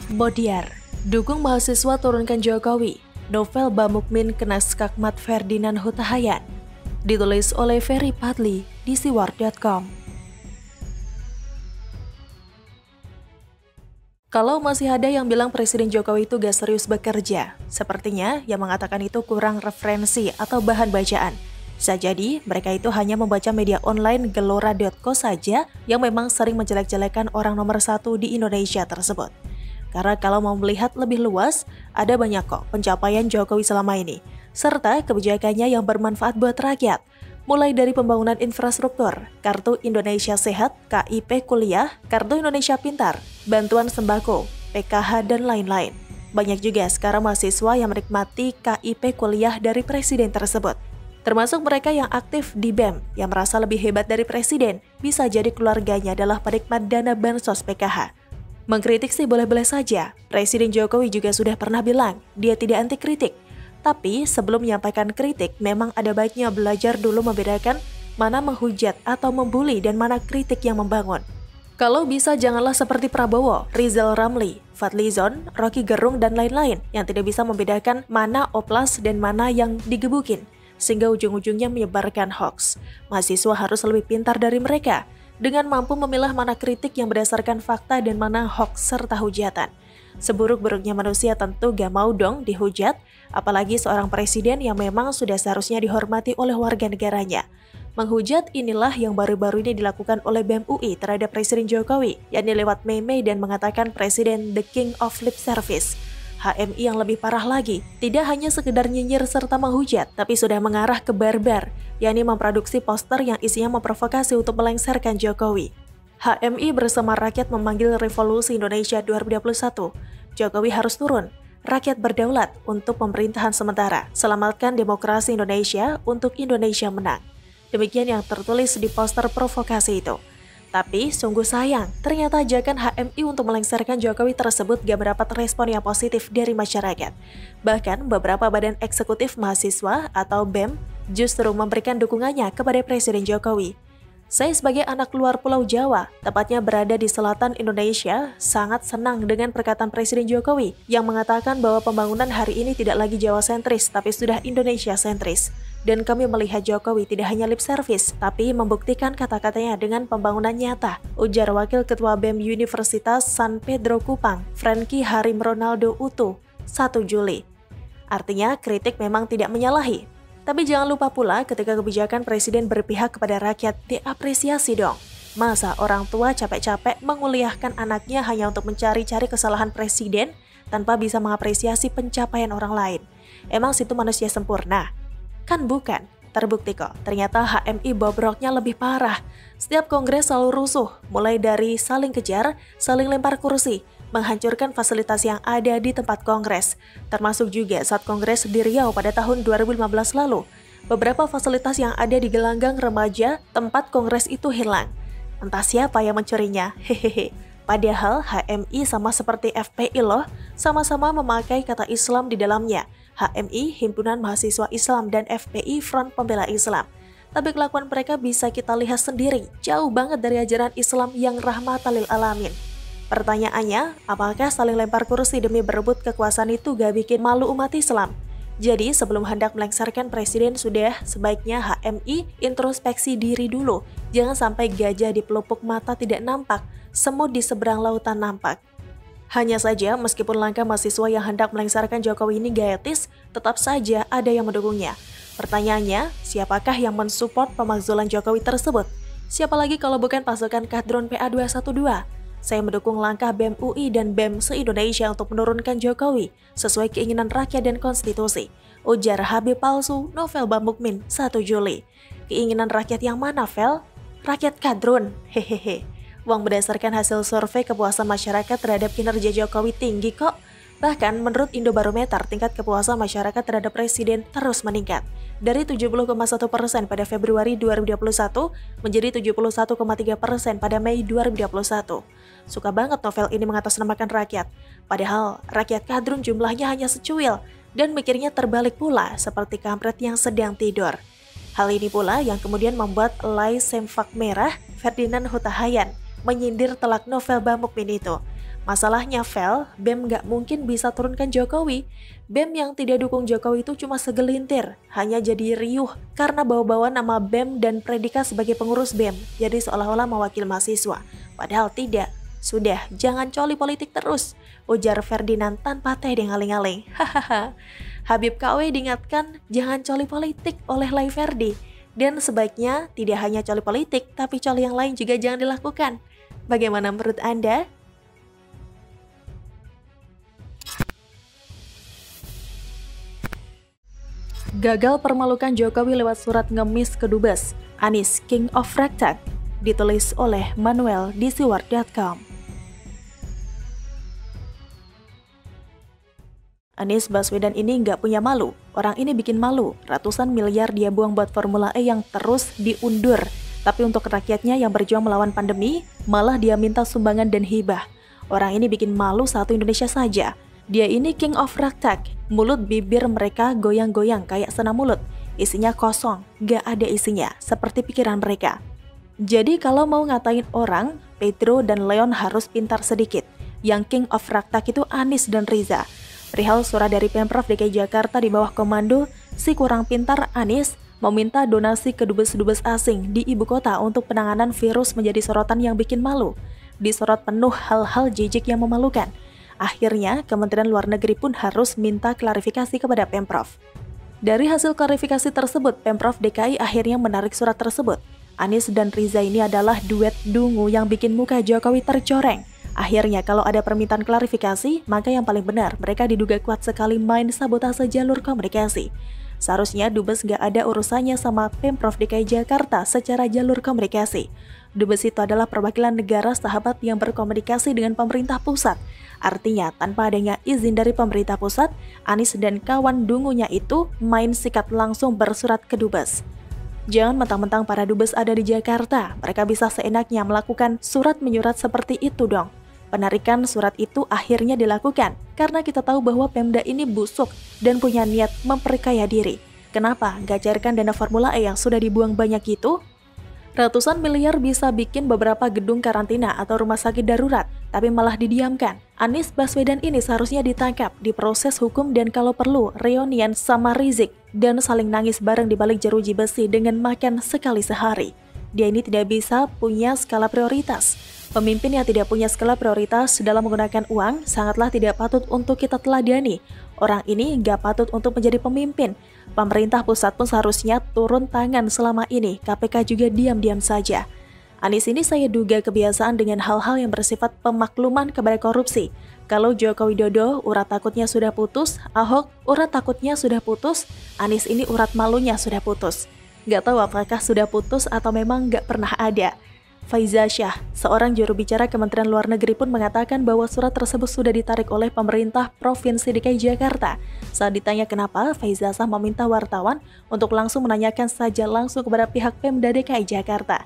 Bodiar, dukung mahasiswa turunkan Jokowi. Novel Bamukmin kena skakmat Ferdinand Huta Hayan. Ditulis oleh Ferry Padli di siwar.com. Kalau masih ada yang bilang Presiden Jokowi itu gak serius bekerja, sepertinya yang mengatakan itu kurang referensi atau bahan bacaan. Bisa jadi mereka itu hanya membaca media online gelora.co saja yang memang sering menjelek-jelekan orang nomor 1 di Indonesia tersebut. Karena kalau mau melihat lebih luas, ada banyak kok pencapaian Jokowi selama ini, serta kebijakannya yang bermanfaat buat rakyat. Mulai dari pembangunan infrastruktur, Kartu Indonesia Sehat, KIP Kuliah, Kartu Indonesia Pintar, bantuan sembako, PKH, dan lain-lain. Banyak juga sekarang mahasiswa yang menikmati KIP Kuliah dari Presiden tersebut. Termasuk mereka yang aktif di BEM, yang merasa lebih hebat dari Presiden, bisa jadi keluarganya adalah penikmat dana bansos PKH. Mengkritik sih boleh-boleh saja, Presiden Jokowi juga sudah pernah bilang dia tidak anti kritik. Tapi sebelum menyampaikan kritik, memang ada baiknya belajar dulu membedakan mana menghujat atau membuli dan mana kritik yang membangun. Kalau bisa janganlah seperti Prabowo, Rizal Ramli, Fadlizon, Rocky Gerung, dan lain-lain yang tidak bisa membedakan mana oplas dan mana yang digebukin, sehingga ujung-ujungnya menyebarkan hoax. Mahasiswa harus lebih pintar dari mereka, dengan mampu memilah mana kritik yang berdasarkan fakta dan mana hoax serta hujatan. Seburuk-buruknya manusia tentu gak mau dong dihujat, apalagi seorang presiden yang memang sudah seharusnya dihormati oleh warga negaranya. Menghujat inilah yang baru-baru ini dilakukan oleh BEM UI terhadap Presiden Jokowi, yakni lewat meme dan mengatakan Presiden the King of Lip Service. HMI yang lebih parah lagi, tidak hanya sekedar nyinyir serta menghujat, tapi sudah mengarah ke barbar, yakni memproduksi poster yang isinya memprovokasi untuk melengsarkan Jokowi. HMI bersama rakyat memanggil Revolusi Indonesia 2021. Jokowi harus turun. Rakyat berdaulat untuk pemerintahan sementara. Selamatkan demokrasi Indonesia untuk Indonesia menang. Demikian yang tertulis di poster provokasi itu. Tapi sungguh sayang, ternyata ajakan HMI untuk melengsarkan Jokowi tersebut gak mendapat respon yang positif dari masyarakat. Bahkan beberapa badan eksekutif mahasiswa atau BEM justru memberikan dukungannya kepada Presiden Jokowi. Saya sebagai anak luar Pulau Jawa, tepatnya berada di selatan Indonesia, sangat senang dengan perkataan Presiden Jokowi yang mengatakan bahwa pembangunan hari ini tidak lagi Jawa sentris, tapi sudah Indonesia sentris. Dan kami melihat Jokowi tidak hanya lip service, tapi membuktikan kata-katanya dengan pembangunan nyata, ujar Wakil Ketua BEM Universitas San Pedro Kupang, Franky Harim Ronaldo Utu, 1 Juli. Artinya kritik memang tidak menyalahi. Tapi jangan lupa pula ketika kebijakan Presiden berpihak kepada rakyat, diapresiasi dong. Masa orang tua capek-capek menguliahkan anaknya hanya untuk mencari-cari kesalahan Presiden tanpa bisa mengapresiasi pencapaian orang lain? Emang situ manusia sempurna? Kan bukan. Terbukti kok, ternyata HMI bobroknya lebih parah. Setiap kongres selalu rusuh, mulai dari saling kejar, saling lempar kursi, menghancurkan fasilitas yang ada di tempat kongres. Termasuk juga saat kongres di Riau pada tahun 2015 lalu. Beberapa fasilitas yang ada di gelanggang remaja tempat kongres itu hilang. Entah siapa yang mencurinya, hehehe. Padahal HMI sama seperti FPI loh, sama-sama memakai kata Islam di dalamnya. HMI, Himpunan Mahasiswa Islam, dan FPI, Front Pembela Islam. Tapi kelakuan mereka bisa kita lihat sendiri, jauh banget dari ajaran Islam yang rahmatan lil alamin. Pertanyaannya, apakah saling lempar kursi demi berebut kekuasaan itu gak bikin malu umat Islam? Jadi sebelum hendak melengsarkan Presiden sudah sebaiknya HMI introspeksi diri dulu. Jangan sampai gajah di pelupuk mata tidak nampak, semut di seberang lautan nampak. Hanya saja meskipun langkah mahasiswa yang hendak melengsarkan Jokowi ini gak etis, tetap saja ada yang mendukungnya. Pertanyaannya, siapakah yang mensupport pemakzulan Jokowi tersebut? Siapa lagi kalau bukan pasukan Kadron PA212? Saya mendukung langkah BEM UI dan BEM se-Indonesia untuk menurunkan Jokowi sesuai keinginan rakyat dan konstitusi, ujar Habib palsu Novel Bamukmin 1 Juli. Keinginan rakyat yang mana, Vel? Rakyat kadrun, hehehe. Uang berdasarkan hasil survei kepuasan masyarakat terhadap kinerja Jokowi tinggi kok. Bahkan menurut Indobarometer, tingkat kepuasan masyarakat terhadap Presiden terus meningkat. Dari 70,1% pada Februari 2021 menjadi 71,3% pada Mei 2021. Suka banget novel ini mengatasnamakan rakyat. Padahal rakyat kadrun jumlahnya hanya secuil dan mikirnya terbalik pula seperti kampret yang sedang tidur. Hal ini pula yang kemudian membuat Lai Semfak Merah Ferdinand Huta Hayan menyindir telak Novel Bamukmin itu. Masalahnya, Vel, BEM nggak mungkin bisa turunkan Jokowi. BEM yang tidak dukung Jokowi itu cuma segelintir, hanya jadi riuh karena bawa-bawa nama BEM dan predikat sebagai pengurus BEM, jadi seolah-olah mewakili mahasiswa. Padahal tidak. Sudah, jangan coli politik terus, ujar Ferdinand tanpa teh dengaling-aling. Hahaha. Habib KW diingatkan jangan coli politik oleh Lai Ferdi. Dan sebaiknya tidak hanya coli politik, tapi coli yang lain juga jangan dilakukan. Bagaimana menurut Anda? Gagal permalukan Jokowi lewat surat ngemis ke Dubes. Anies King of Rektak. Ditulis oleh Manuel di siwar.com. Anies Baswedan ini nggak punya malu. Orang ini bikin malu. Ratusan miliar dia buang buat Formula E yang terus diundur. Tapi untuk rakyatnya yang berjuang melawan pandemi, malah dia minta sumbangan dan hibah. Orang ini bikin malu satu Indonesia saja. Dia ini King of Rektak. Mulut bibir mereka goyang-goyang kayak senam mulut. Isinya kosong, nggak ada isinya, seperti pikiran mereka. Jadi kalau mau ngatain orang, Pedro dan Leon harus pintar sedikit. Yang King of Rektak itu Anies dan Riza. Perihal surat dari Pemprov DKI Jakarta di bawah komando si kurang pintar Anies meminta donasi ke dubes-dubes asing di ibu kota untuk penanganan virus menjadi sorotan yang bikin malu. Disorot penuh hal-hal jijik yang memalukan. Akhirnya, Kementerian Luar Negeri pun harus minta klarifikasi kepada Pemprov. Dari hasil klarifikasi tersebut, Pemprov DKI akhirnya menarik surat tersebut. Anies dan Riza ini adalah duet dungu yang bikin muka Jokowi tercoreng. Akhirnya kalau ada permintaan klarifikasi, maka yang paling benar mereka diduga kuat sekali main sabotase jalur komunikasi. Seharusnya Dubes gak ada urusannya sama Pemprov DKI Jakarta secara jalur komunikasi. Dubes itu adalah perwakilan negara sahabat yang berkomunikasi dengan pemerintah pusat. Artinya tanpa adanya izin dari pemerintah pusat, Anies dan kawan dungunya itu main sikat langsung bersurat ke Dubes. Jangan mentang-mentang para Dubes ada di Jakarta, mereka bisa seenaknya melakukan surat menyurat seperti itu dong. Penarikan surat itu akhirnya dilakukan karena kita tahu bahwa Pemda ini busuk dan punya niat memperkaya diri. Kenapa nggak cairkan dana Formula E yang sudah dibuang banyak itu? Ratusan miliar bisa bikin beberapa gedung karantina atau rumah sakit darurat, tapi malah didiamkan. Anies Baswedan ini seharusnya ditangkap, diproses hukum dan kalau perlu reunian sama Rizik dan saling nangis bareng di balik jeruji besi dengan makan sekali sehari. Dia ini tidak bisa punya skala prioritas. Pemimpin yang tidak punya skala prioritas dalam menggunakan uang sangatlah tidak patut untuk kita teladani. Orang ini nggak patut untuk menjadi pemimpin. Pemerintah pusat pun seharusnya turun tangan selama ini. KPK juga diam-diam saja. Anies ini saya duga kebiasaan dengan hal-hal yang bersifat pemakluman kepada korupsi. Kalau Joko Widodo urat takutnya sudah putus, Ahok urat takutnya sudah putus, Anies ini urat malunya sudah putus. Nggak tahu apakah sudah putus atau memang nggak pernah ada. Faiza Shah, seorang juru bicara Kementerian Luar Negeri pun mengatakan bahwa surat tersebut sudah ditarik oleh pemerintah Provinsi DKI Jakarta. Saat ditanya kenapa, Faiza Shah meminta wartawan untuk langsung menanyakan saja langsung kepada pihak Pemda DKI Jakarta.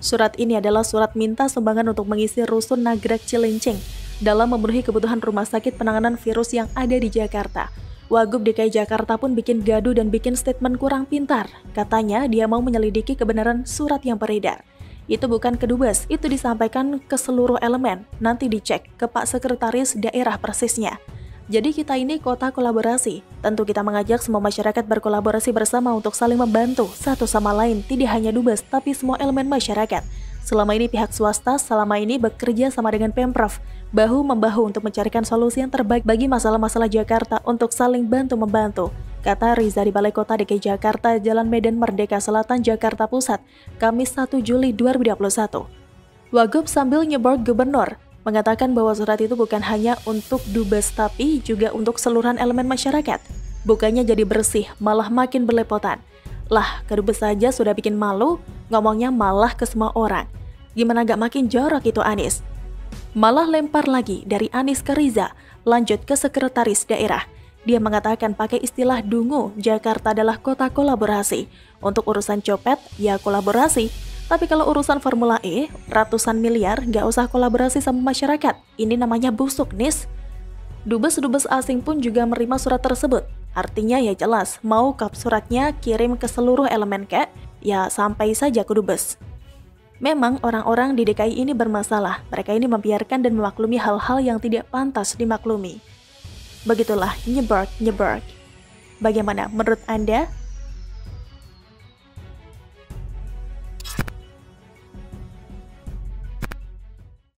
Surat ini adalah surat minta sumbangan untuk mengisi rusun Nagrek Cilincing dalam memenuhi kebutuhan rumah sakit penanganan virus yang ada di Jakarta. Wagub DKI Jakarta pun bikin gaduh dan bikin statement kurang pintar. Katanya dia mau menyelidiki kebenaran surat yang beredar. Itu bukan ke Dubes, itu disampaikan ke seluruh elemen, nanti dicek ke Pak Sekretaris Daerah persisnya. Jadi kita ini kota kolaborasi, tentu kita mengajak semua masyarakat berkolaborasi bersama untuk saling membantu satu sama lain, tidak hanya Dubes, tapi semua elemen masyarakat. Selama ini pihak swasta selama ini bekerja sama dengan Pemprov, bahu-membahu untuk mencarikan solusi yang terbaik bagi masalah-masalah Jakarta untuk saling bantu-membantu. Kata Riza di Balai Kota DKI Jakarta, Jalan Medan Merdeka Selatan, Jakarta Pusat, Kamis 1 Juli 2021. Wagub sambil nyebor gubernur, mengatakan bahwa surat itu bukan hanya untuk Dubes tapi juga untuk seluruh elemen masyarakat. Bukannya jadi bersih, malah makin berlepotan. Lah, ke Dubes saja sudah bikin malu, ngomongnya malah ke semua orang. Gimana gak makin jorok itu Anies? Malah lempar lagi dari Anies ke Riza, lanjut ke Sekretaris Daerah. Dia mengatakan pakai istilah dungu, Jakarta adalah kota kolaborasi. Untuk urusan copet, ya kolaborasi. Tapi kalau urusan Formula E, ratusan miliar, nggak usah kolaborasi sama masyarakat. Ini namanya busuk, Nis. Dubes-dubes asing pun juga menerima surat tersebut. Artinya ya jelas, mau kap suratnya kirim ke seluruh elemen kek, ya sampai saja ke Dubes. Memang orang-orang di DKI ini bermasalah. Mereka ini membiarkan dan memaklumi hal-hal yang tidak pantas dimaklumi. Begitulah Nyeberg. Bagaimana menurut Anda?